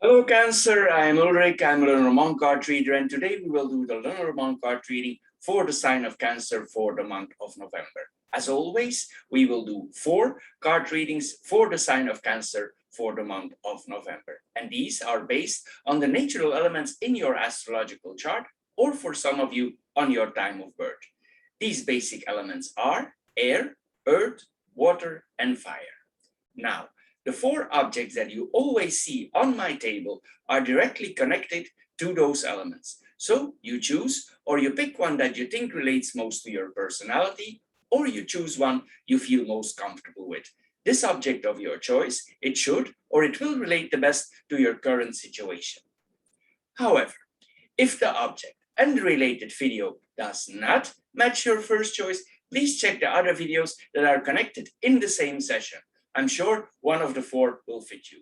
Hello, Cancer. I'm Ulrich. I'm a Lenormand card reader, and today we will do the Lenormand card reading for the sign of Cancer for the month of November. As always, we will do 4 card readings for the sign of Cancer for the month of November. And these are based on the natural elements in your astrological chart, or for some of you, on your time of birth. These basic elements are air, earth, water, and fire. Now, the 4 objects that you always see on my table are directly connected to those elements. So you choose or you pick one that you think relates most to your personality, or you choose one you feel most comfortable with. This object of your choice, it should or it will relate the best to your current situation. However, if the object and the related video does not match your first choice, please check the other videos that are connected in the same session. I'm sure one of the 4 will fit you.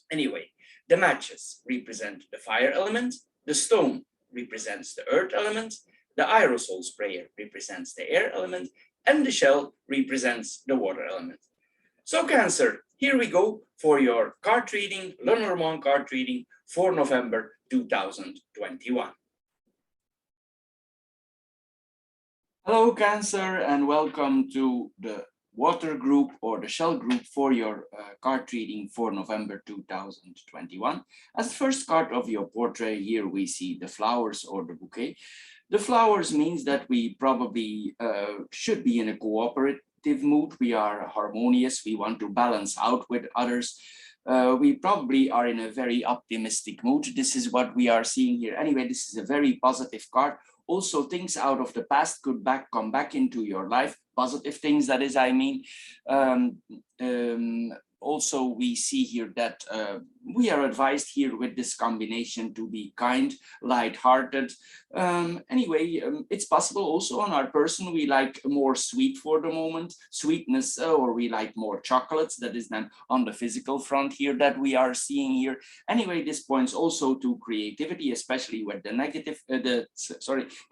Anyway, the matches represent the fire element, the stone represents the earth element, the aerosol sprayer represents the air element, and the shell represents the water element. So Cancer, here we go for your card reading, Lenormand card reading for November 2021. Hello Cancer, and welcome to the water group or the shell group for your card reading for November 2021. As the first card of your portrait, here we see the flowers or the bouquet. The flowers means that we probably should be in a cooperative mood. We are harmonious. We want to balance out with others. We probably are in a very optimistic mood. This is what we are seeing here. Anyway, this is a very positive card. Also, things out of the past could come back into your life. Positive things, that is, I mean. Also, we see here that we are advised here with this combination to be kind, light-hearted. Anyway, it's possible also on our person, we like more sweet for the moment, sweetness, or we like more chocolates. That is then on the physical front here that we are seeing here. Anyway, this points also to creativity, especially with the negative, the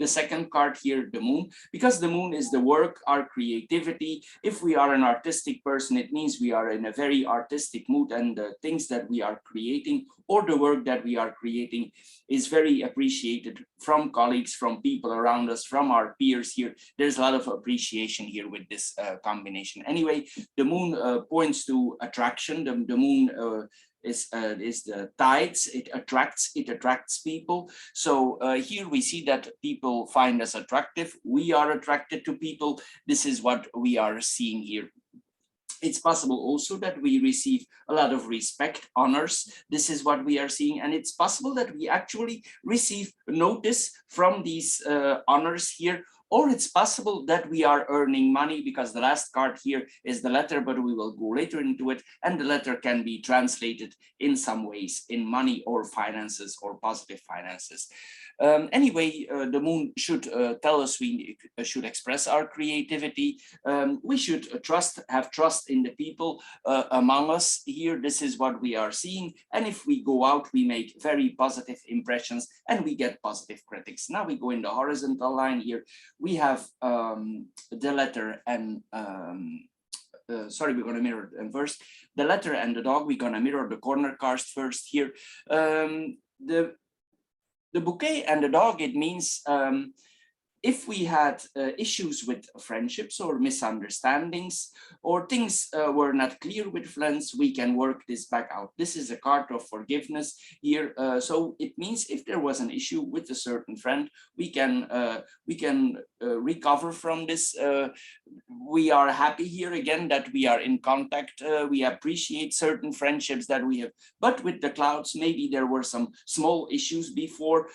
second card here, the moon, because the moon is the work, our creativity. If we are an artistic person, it means we are in a very artistic mood, and the things that we are creating or the work that we are creating is very appreciated from colleagues, from people around us, from our peers here. There's a lot of appreciation here with this combination. Anyway, the moon points to attraction. The moon is the tides. It attracts people. So here we see that people find us attractive. We are attracted to people. This is what we are seeing here. It's possible also that we receive a lot of respect, honors. This is what we are seeing. And it's possible that we actually receive notice from these honors here. Or it's possible that we are earning money, because the last card here is the letter, but we will go later into it. And the letter can be translated in some ways in money or finances or positive finances. Anyway, the moon should tell us we should express our creativity. We should have trust in the people among us here. This is what we are seeing. And if we go out, we make very positive impressions and we get positive critics. Now we go in the horizontal line here. We have the letter and sorry, we're going to mirror them first. The letter and the dog, we're going to mirror the corner cards first here. The bouquet and the dog, it means if we had issues with friendships or misunderstandings, or things were not clear with friends, we can work this back out. This is a card of forgiveness here. So it means if there was an issue with a certain friend, we can recover from this. We are happy here again that we are in contact. We appreciate certain friendships that we have. But with the clouds, maybe there were some small issues before.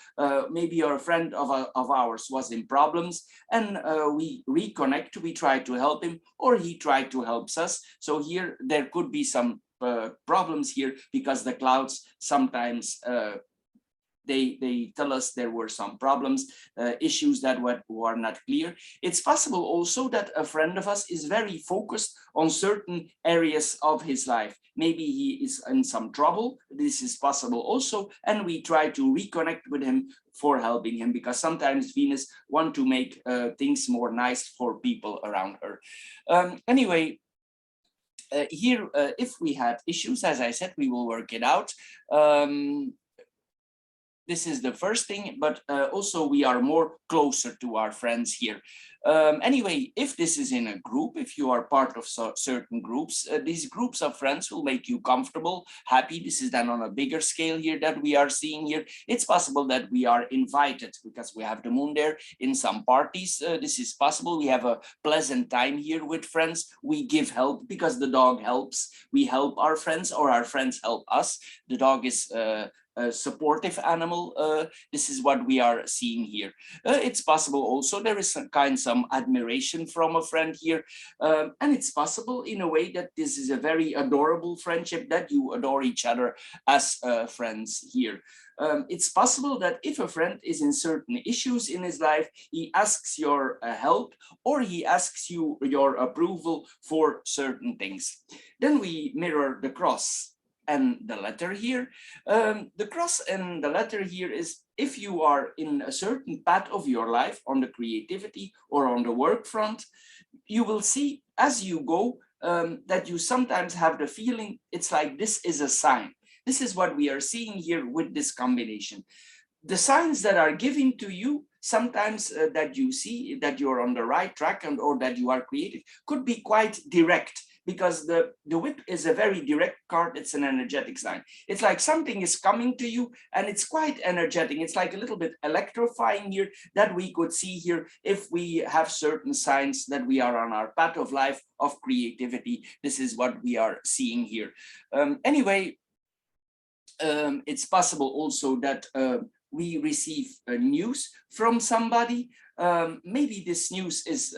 Maybe a friend of ours was in problems, and we reconnect. We try to help him, or he tried to help us. So here there could be some problems here, because the clouds sometimes they tell us there were some problems, issues that were not clear. It's possible also that a friend of us is very focused on certain areas of his life. Maybe he is in some trouble. This is possible also. And we try to reconnect with him for helping him, because sometimes Venus wants to make things more nice for people around her. Anyway, Here, if we had issues, as I said, we will work it out. This is the first thing, but also we are more closer to our friends here. Anyway, if this is in a group, if you are part of certain groups, these groups of friends will make you comfortable, happy. This is then on a bigger scale here that we are seeing here. It's possible that we are invited because we have the moon there in some parties. This is possible. We have a pleasant time here with friends. We give help because the dog helps. We help our friends or our friends help us. The dog is a supportive animal. This is what we are seeing here. It's possible also there is some admiration from a friend here, and it's possible in a way that this is a very adorable friendship, that you adore each other as friends here. It's possible that if a friend is in certain issues in his life, he asks your help, or he asks you your approval for certain things. Then we mirror the cross and the letter here. The cross and the letter here is if you are in a certain path of your life on the creativity or on the work front, you will see as you go that you sometimes have the feeling it's like this is a sign. This is what we are seeing here with this combination. The signs that are given to you sometimes that you see that you're on the right track and or that you are creative could be quite direct, because the whip is a very direct card. It's an energetic sign. It's like something is coming to you and it's quite energetic. It's like a little bit electrifying here that we could see here if we have certain signs that we are on our path of life of creativity. This is what we are seeing here. Anyway, it's possible also that we receive news from somebody. Maybe this news is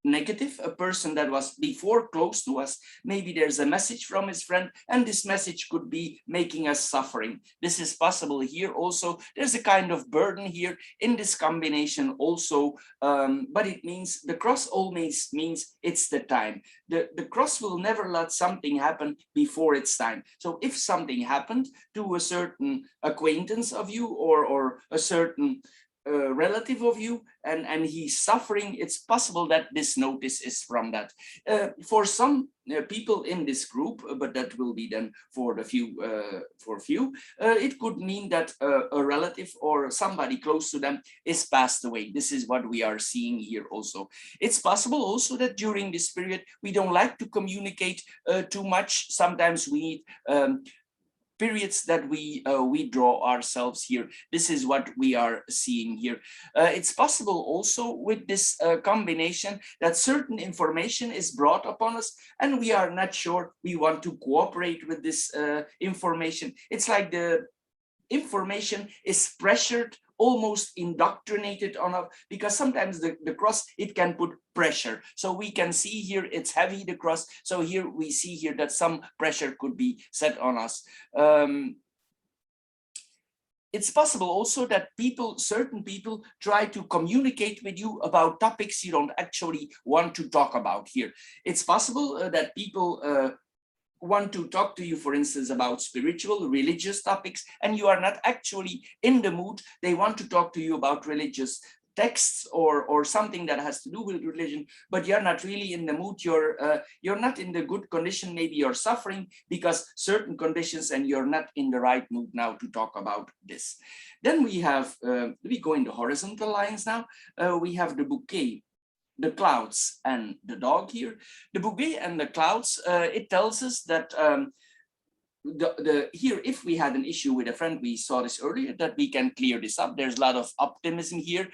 negative, a person that was before close to us. Maybe there's a message from his friend, and this message could be making us suffering. This is possible here also. There's a kind of burden here in this combination also, but it means the cross always means it's the time. The cross will never let something happen before its time. So if something happened to a certain acquaintance of you or a certain relative of you and he's suffering, it's possible that this notice is from that. For some people in this group, but that will be then for the few, it could mean that a relative or somebody close to them is passed away. This is what we are seeing here also. It's possible also that during this period we don't like to communicate too much. Sometimes we need periods that we withdraw ourselves here. This is what we are seeing here. It's possible also with this combination that certain information is brought upon us and we are not sure we want to cooperate with this information. It's like the information is pressured, almost indoctrinated on us, because sometimes the cross, it can put pressure. So we can see here it's heavy, the cross. So here we see here that some pressure could be set on us. It's possible also that certain people try to communicate with you about topics you don't actually want to talk about here. It's possible that people want to talk to you, for instance, about spiritual, religious topics, and you are not actually in the mood. They want to talk to you about religious texts or something that has to do with religion, but you're not really in the mood. You're not in the good condition. Maybe you're suffering because certain conditions, and you're not in the right mood now to talk about this. Then we have we go in the horizontal lines now. We have the bouquet, the clouds, and the dog here. The bouquet and the clouds, it tells us that here, if we had an issue with a friend, we saw this earlier, that we can clear this up. There's a lot of optimism here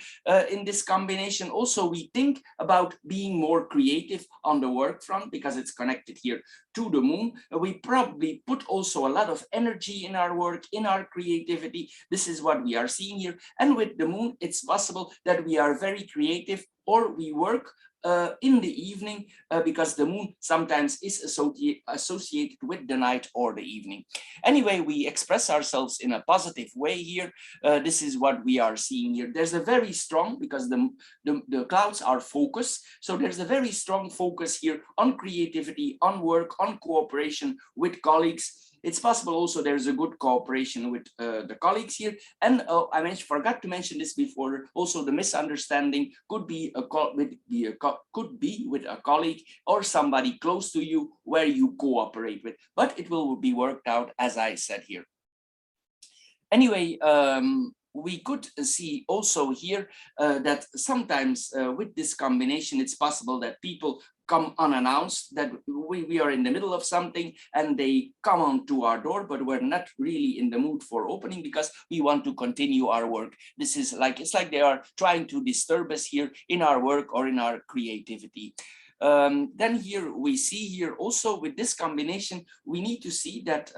in this combination. Also, we think about being more creative on the work front because it's connected here to the moon. We probably put also a lot of energy in our work, in our creativity. This is what we are seeing here. And with the moon, it's possible that we are very creative, or we work in the evening because the moon sometimes is associated with the night or the evening. Anyway, we express ourselves in a positive way here. This is what we are seeing here. There's a very strong, because the clouds are focus, so there's a very strong focus here on creativity, on work, on cooperation with colleagues. It's possible also there's a good cooperation with the colleagues here. And forgot to mention this before, also the misunderstanding could be with a colleague or somebody close to you where you cooperate with, but it will be worked out, as I said here. Anyway, we could see also here that sometimes with this combination, it's possible that people come unannounced, that we are in the middle of something and they come on to our door, but we're not really in the mood for opening because we want to continue our work. This is like, it's like they are trying to disturb us here in our work or in our creativity. Then here we see here also with this combination, we need to see that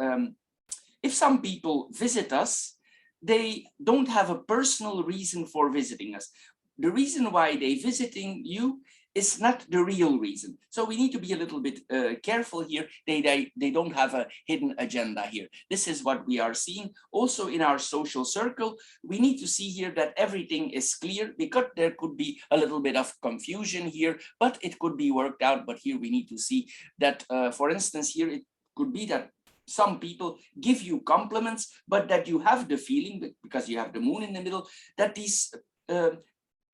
if some people visit us, they don't have a personal reason for visiting us. The reason why they visiting you is not the real reason. So we need to be a little bit careful here. They don't have a hidden agenda here. This is what we are seeing. Also in our social circle, we need to see here that everything is clear, because there could be a little bit of confusion here, but it could be worked out. But here we need to see that, for instance, here it could be that some people give you compliments, but that you have the feeling, because you have the moon in the middle, that these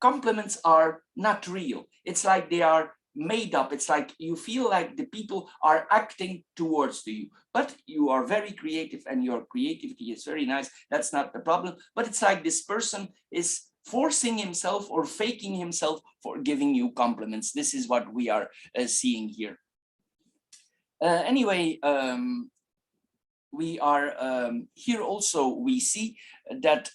compliments are not real. It's like they are made up. It's like you feel like the people are acting towards you, but you are very creative and your creativity is very nice. That's not the problem. But it's like this person is forcing himself or faking himself for giving you compliments. This is what we are seeing here. Anyway, we are here also, we see that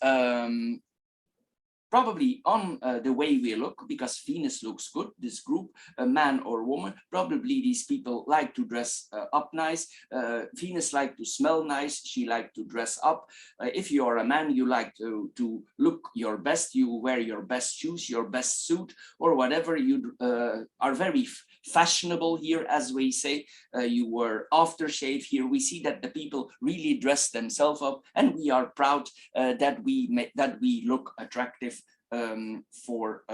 probably on the way we look, because Venus looks good, this group, a man or woman, probably these people like to dress up nice. Venus like to smell nice, she like to dress up. If you are a man, you like to look your best, you wear your best shoes, your best suit, or whatever. You are very fashionable here, as we say. You were aftershave here. We see that the people really dress themselves up, and we are proud that we look attractive for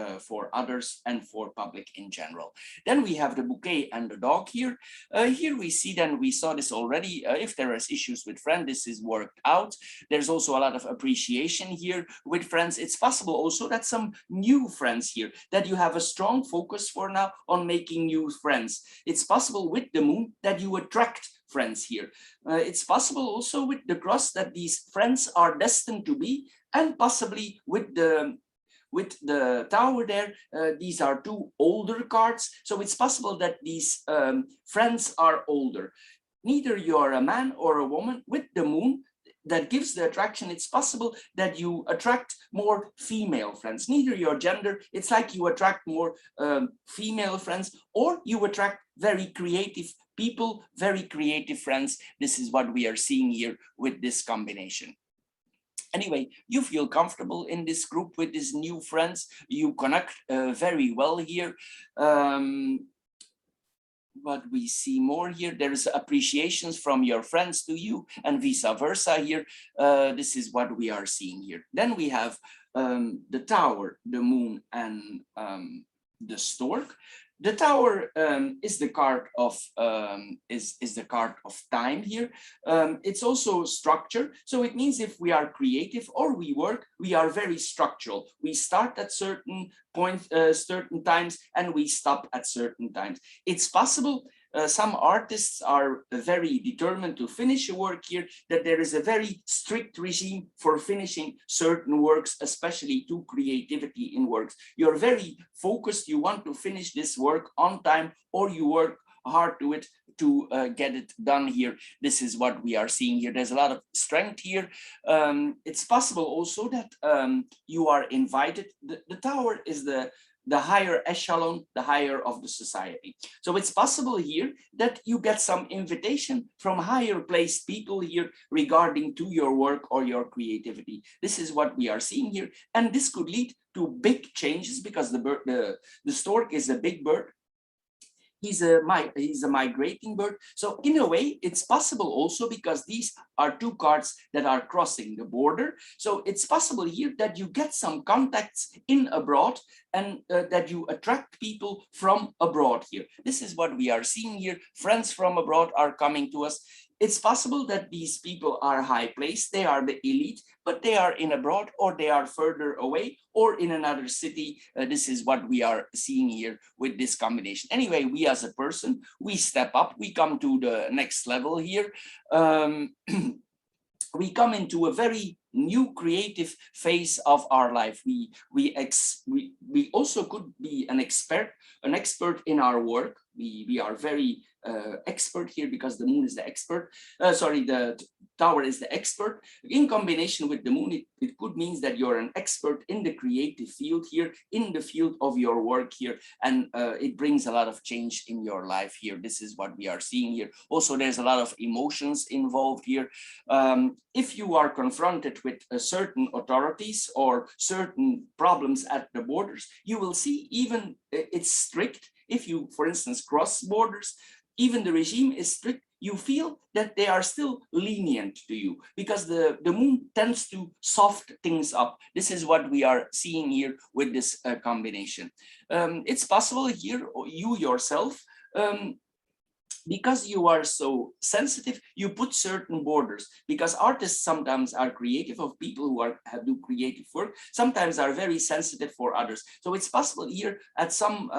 others and for public in general. Then we have the bouquet and the dog here. Here we see, then we saw this already, if there is issues with friends, this is worked out. There's also a lot of appreciation here with friends. It's possible also that some new friends here, that you have a strong focus for now on making new friends. It's possible with the moon that you attract friends here. It's possible also with the cross that these friends are destined to be, and possibly with the tower there, these are two older cards. So it's possible that these friends are older. Neither you are a man or a woman. With the moon, that gives the attraction, it's possible that you attract more female friends. Neither your gender, it's like you attract more female friends, or you attract very creative people, very creative friends. This is what we are seeing here with this combination. Anyway, you feel comfortable in this group with these new friends. You connect very well here. What we see more here, there is appreciations from your friends to you, and vice versa here. This is what we are seeing here. Then we have the tower, the moon, and the stork. The tower is the card of time here. It's also structure. So it means if we are creative or we work, we are very structural. We start at certain points, certain times, and we stop at certain times. It's possible. Some artists are very determined to finish a work here, that there is a very strict regime for finishing certain works, especially to creativity in works. You're very focused, you want to finish this work on time, or you work hard to it to get it done here. This is what we are seeing here. There's a lot of strength here. It's possible also that you are invited. The tower is the higher echelon, the higher of the society. So it's possible here that you get some invitation from higher placed people here regarding to your work or your creativity. This is what we are seeing here. And this could lead to big changes, because the stork is a big bird. He's a migrating bird. So in a way, it's possible also, because these are two cards that are crossing the border. So it's possible here that you get some contacts in abroad, and that you attract people from abroad here. This is what we are seeing here. Friends from abroad are coming to us. It's possible that these people are high placed, they are the elite, but they are in abroad, or they are further away, or in another city. This is what we are seeing here with this combination. Anyway, we as a person, we step up, we come to the next level here. We come into a very new creative phase of our life. We also could be an expert in our work. We are very expert here because the moon is the expert. Sorry, the tower is the expert. In combination with the moon, it could mean that you're an expert in the creative field here, in the field of your work here, and it brings a lot of change in your life here. This is what we are seeing here. Also, there's a lot of emotions involved here. If you are confronted with certain authorities or certain problems at the borders, you will see even it's strict. If you, for instance, cross borders, even the regime is strict, you feel that they are still lenient to you because the moon tends to soft things up. This is what we are seeing here with this combination. It's possible here, you yourself, because you are so sensitive, you put certain borders, because artists sometimes are creative, of people who do creative work, sometimes are very sensitive for others. So it's possible here at some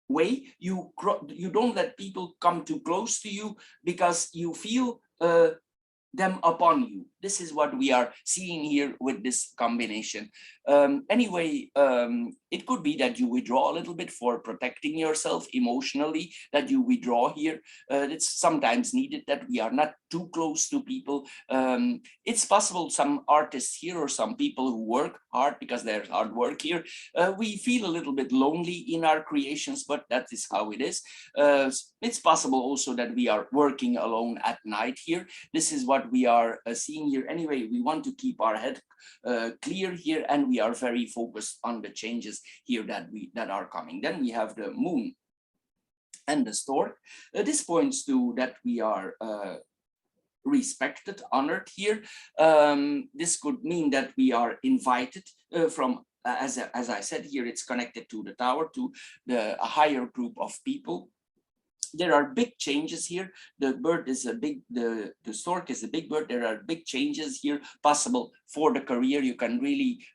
way you don't let people come too close to you because you feel them upon you. This is what we are seeing here with this combination. Anyway, it could be that you withdraw a little bit for protecting yourself emotionally, that you withdraw here. It's sometimes needed that we are not too close to people. It's possible some artists here or some people who work hard, because there's hard work here, we feel a little bit lonely in our creations, but that is how it is. It's possible also that we are working alone at night here. This is what we are seeing here. Anyway, we want to keep our head clear here, and we are very focused on the changes here that are coming. Then we have the moon and the stork. This points to that we are respected, honored here. This could mean that we are invited from, as I said here, it's connected to the tower, to a higher group of people. There are big changes here. The bird is a big, the stork is a big bird. There are big changes here possible for the career. You can really,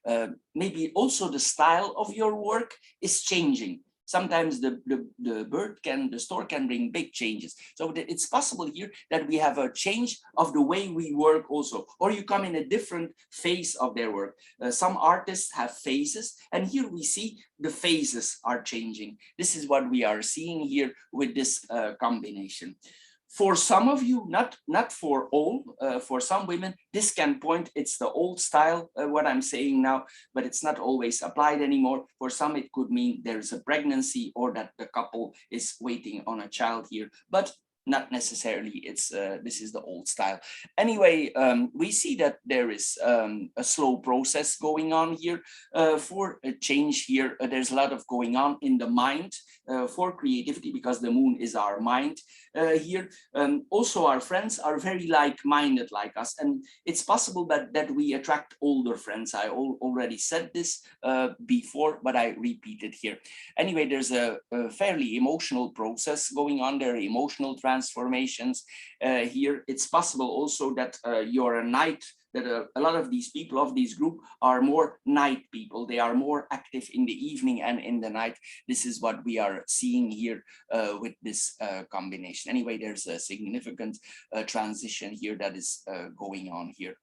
maybe also the style of your work is changing. Sometimes the stork can bring big changes. So it's possible here that we have a change of the way we work also, or you come in a different phase of their work. Some artists have phases, and here we see the phases are changing. This is what we are seeing here with this combination. For some of you, not for all, for some women, this can point, it's the old style, what I'm saying now, but it's not always applied anymore. For some, it could mean there's a pregnancy or that the couple is waiting on a child here, but not necessarily. It's this is the old style. Anyway, we see that there is a slow process going on here for a change here. There's a lot of going on in the mind for creativity, because the moon is our mind here. Also, our friends are very like-minded like us, and it's possible that we attract older friends. I already said this before, but I repeat it here. Anyway, there's a fairly emotional process going on there, emotional transformations here. It's possible also that you're a night, that a lot of these people of this group are more night people. They are more active in the evening and in the night. This is what we are seeing here with this combination. Anyway, there's a significant transition here that is going on here.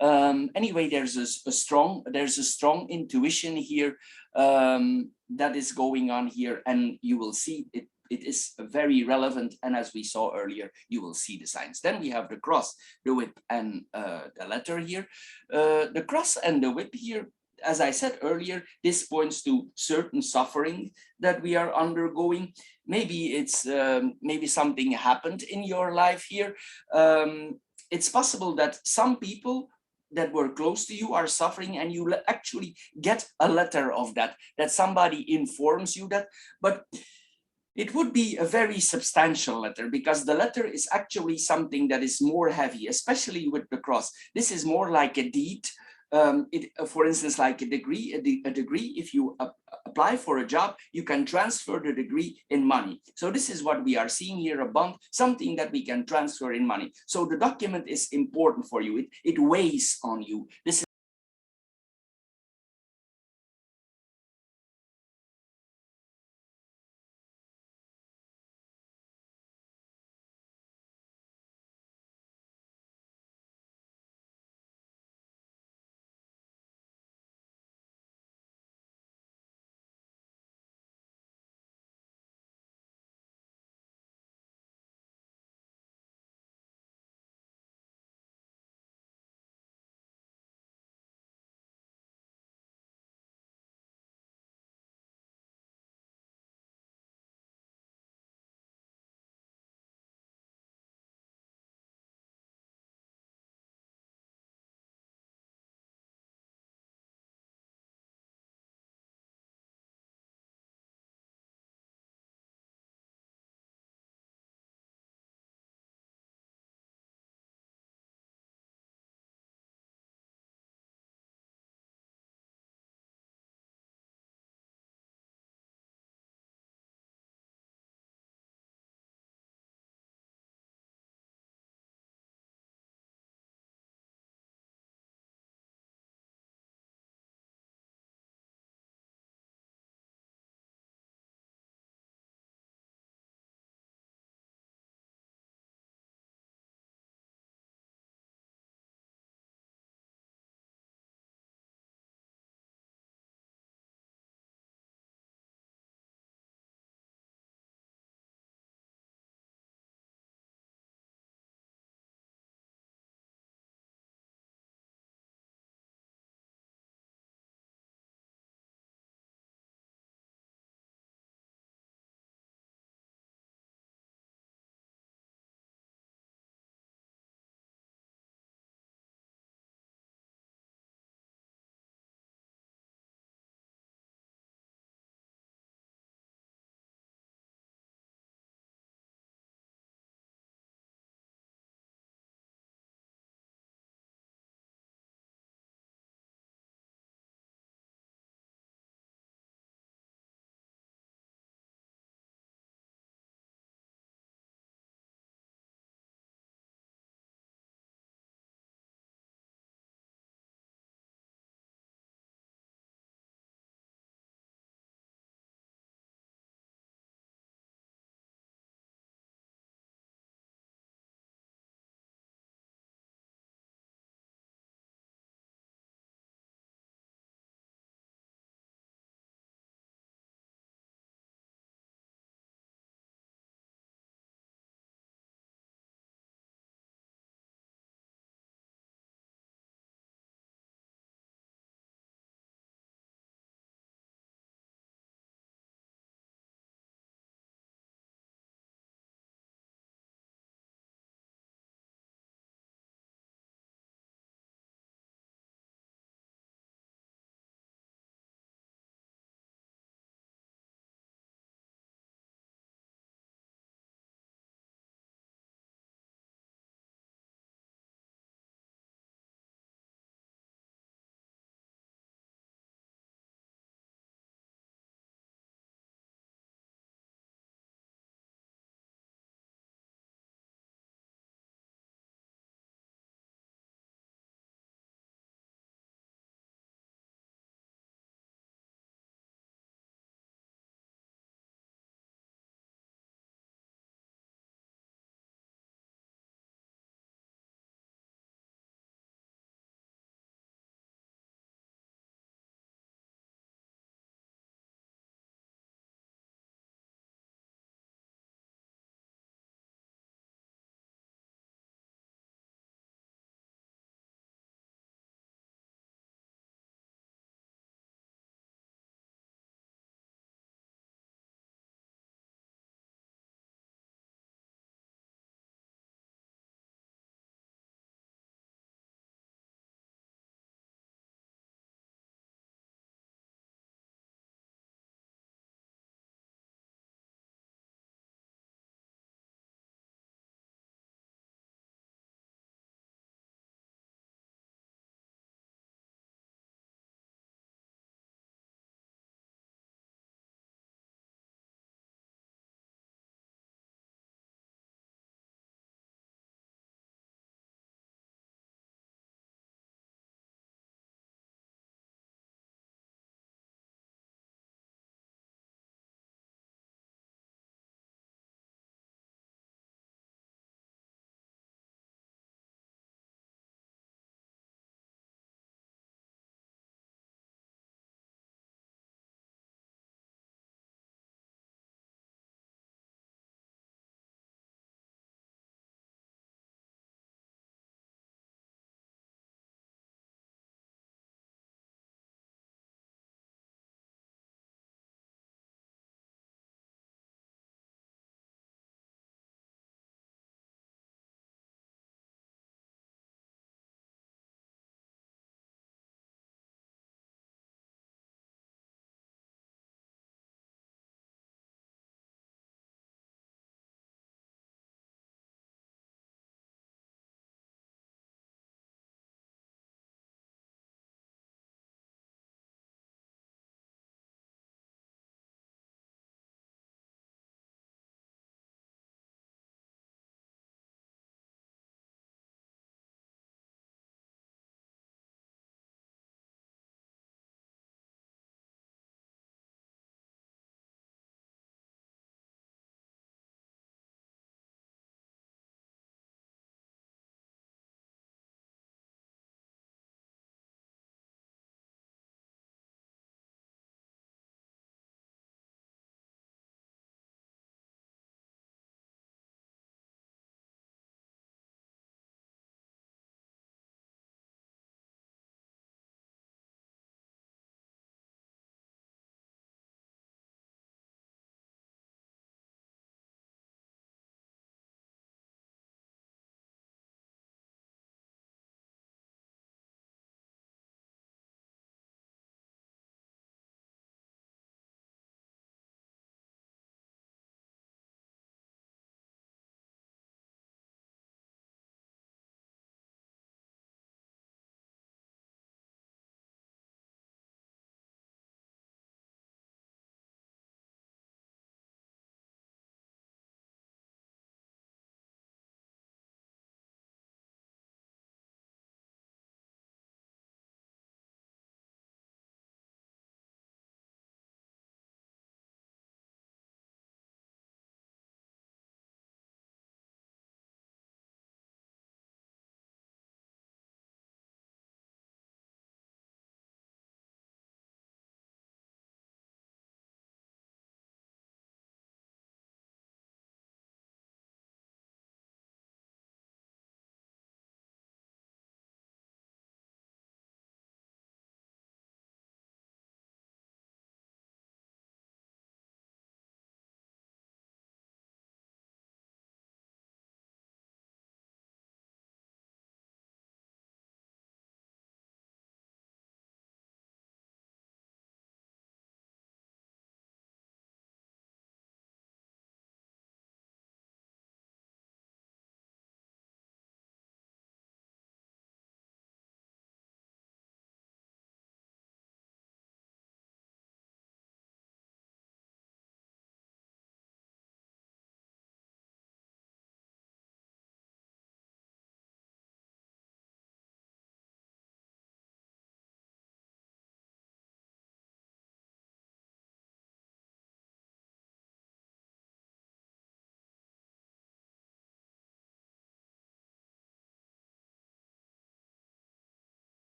Anyway, there's a strong intuition here that is going on here, and you will see it is very relevant, and as we saw earlier, you will see the signs. Then we have the cross, the whip, and the letter here. The cross and the whip here, as I said earlier, this points to certain suffering that we are undergoing. Maybe it's maybe something happened in your life here. It's possible that some people that were close to you are suffering, and you actually get a letter of that somebody informs you that, but it would be a very substantial letter, because the letter is actually something that is more heavy, especially with the cross. This is more like a deed. For instance, like a degree, if you apply for a job, you can transfer the degree in money. So this is what we are seeing here, a bond, something that we can transfer in money. So the document is important for you. It weighs on you. This